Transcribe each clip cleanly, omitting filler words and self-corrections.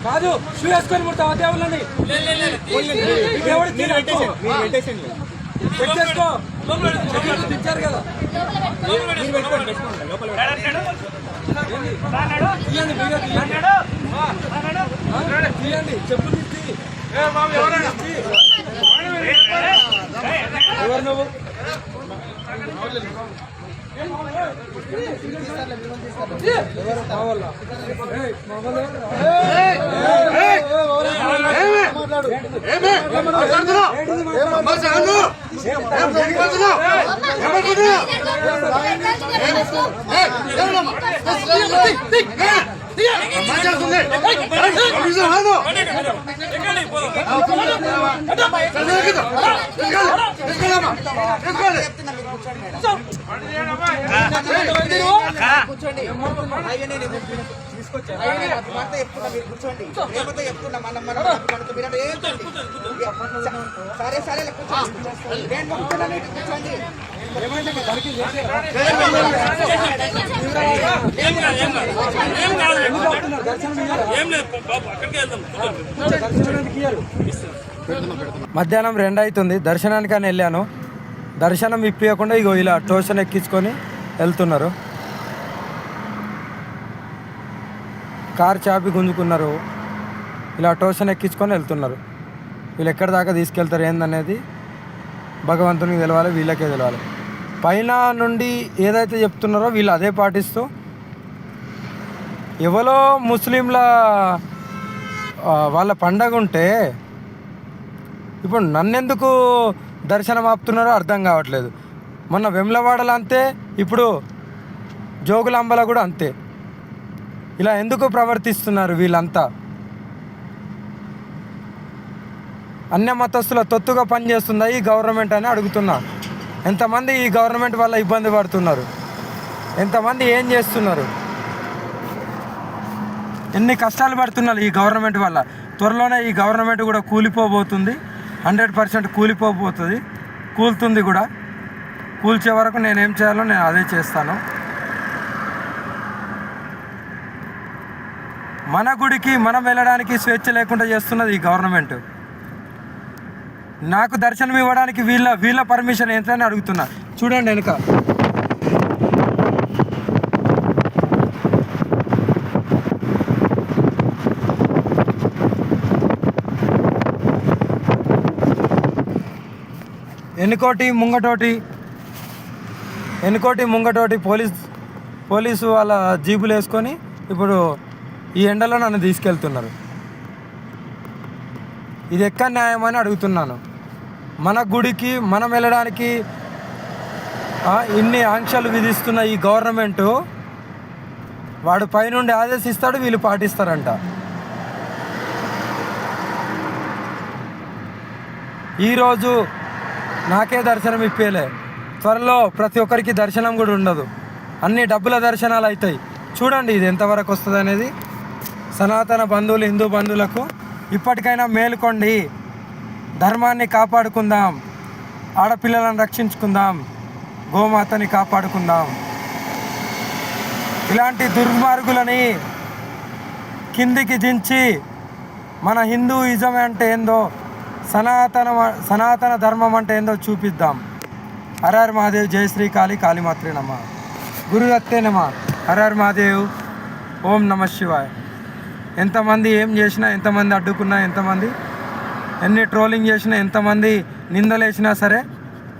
కాదు షూ వేసుకొని ముడతావా దేవుళ్ళని? చెక్ చేసుకో, తెచ్చారు కదా. తీయండి, తీయండి, చెప్పులు తీసి. ఎవరు నువ్వు? సరే సరే కూర్చోండి. మధ్యాహ్నం 2 అవుతుంది. దర్శనానికని వెళ్ళాను. దర్శనం ఇప్పియకుండా ఇగో ఇలా టోషన్ ఎక్కించుకొని వెళ్తున్నారు. కార్ చాపి గుంజుకున్నారు. ఇలా టోషన్ ఎక్కించుకొని వెళ్తున్నారు. వీళ్ళు ఎక్కడి దాకా తీసుకెళ్తారు ఏందనేది భగవంతునికి తెలవాలి, వీళ్ళకే తెలవాలి. పైన నుండి ఏదైతే చెప్తున్నారో వీళ్ళు అదే పాటిస్తూ ఎవరో ముస్లింల వాళ్ళ పండగ ఉంటే ఇప్పుడు నన్నెందుకు దర్శనం ఆపుతున్నారో అర్థం కావట్లేదు. మొన్న వెమ్లవాడలో అంతే, ఇప్పుడు జోగులాంబలో కూడా అంతే. ఇలా ఎందుకు ప్రవర్తిస్తున్నారు వీళ్ళంతా? అన్య మతస్థుల తొత్తుగా పనిచేస్తుందా ఈ గవర్నమెంట్ అని అడుగుతున్నా. ఎంతమంది ఈ గవర్నమెంట్ వల్ల ఇబ్బంది పడుతున్నారు, ఎంతమంది ఏం చేస్తున్నారు, ఎన్ని కష్టాలు పడుతున్నారు ఈ గవర్నమెంట్ వల్ల. త్వరలోనే ఈ గవర్నమెంట్ కూడా కూలిపోబోతుంది, 100% కూలిపోబోతుంది, కూలుతుంది కూడా. కూల్చే వరకు నేనేం చేయాలో నేను అదే చేస్తాను. మన గుడికి మనం వెళ్ళడానికి స్వేచ్ఛ లేకుండా చేస్తున్నది ఈ గవర్నమెంట్. నాకు దర్శనం ఇవ్వడానికి వీళ్ళ పర్మిషన్ ఏంటని అడుగుతున్నా. చూడండి వెనుక ఎన్నికోటి ముంగటోటి పోలీసు వాళ్ళ జీబులు వేసుకొని ఇప్పుడు ఈ ఎండలో నన్ను తీసుకెళ్తున్నారు. ఇది ఎక్కడ న్యాయం అని అడుగుతున్నాను. మన గుడికి మనం వెళ్ళడానికి ఇన్ని ఆంక్షలు విధిస్తున్న ఈ గవర్నమెంటు వాడు పైనుండి ఆదేశిస్తాడు, వీళ్ళు పాటిస్తారంట. ఈరోజు నాకే దర్శనం ఇప్పేలే, త్వరలో ప్రతి ఒక్కరికి దర్శనం కూడా ఉండదు, అన్ని డబ్బుల దర్శనాలు అవుతాయి. చూడండి ఇది ఎంతవరకు వస్తుంది అనేది. సనాతన బంధువులు, హిందూ బంధువులకు ఇప్పటికైనా మేలుకోండి, ధర్మాన్ని కాపాడుకుందాం, ఆడపిల్లలను రక్షించుకుందాం, గోమాతని కాపాడుకుందాం. ఇలాంటి దుర్మార్గులని కిందికి దించి మన హిందూయిజం అంటే ఏందో, సనాతన ధర్మం అంటే ఏందో చూపిద్దాం. హర హర మహాదేవ్. జై శ్రీ కాళీ, కాళీమాత్రే నమ. గురుదత్తే నమ. హర హర మహాదేవ్. ఓం నమ శివాయ. ఎంతమంది ఏం చేసినా, ఎంతమంది అడ్డుకున్నా, ఎంతమంది ఎన్ని ట్రోలింగ్ చేసినా, ఎంతమంది నిందలేసినా సరే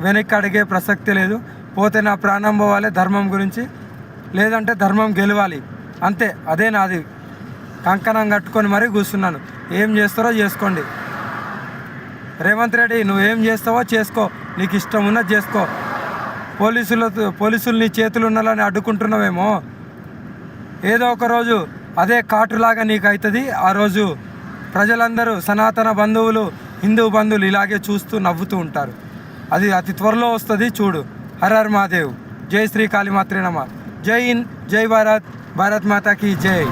వెనక్కి అడిగే ప్రసక్తి లేదు. పోతే నా ప్రాణం పోవాలి ధర్మం గురించి, లేదంటే ధర్మం గెలవాలి అంతే. అదే నాది. కంకణం కట్టుకొని మరీ కూర్చున్నాను. ఏం చేస్తారో చేసుకోండి. రేవంత్ రెడ్డి నువ్వేం చేస్తావో చేసుకో, నీకు ఇష్టం ఉన్నది చేసుకో. పోలీసులు నీ చేతులు ఉన్నాలని అడ్డుకుంటున్నావేమో, ఏదో ఒక రోజు అదే కాటులాగా నీకు అవుతుంది. ఆ రోజు ప్రజలందరూ, సనాతన బంధువులు, హిందూ బంధువులు ఇలాగే చూస్తూ నవ్వుతూ ఉంటారు. అది అతి త్వరలో వస్తుంది, చూడు. హర హర మహాదేవ్. జై శ్రీ కాళీమాత్రే నమ. జై హింద్, జై భారత్, భారత్ మాతాకి జై.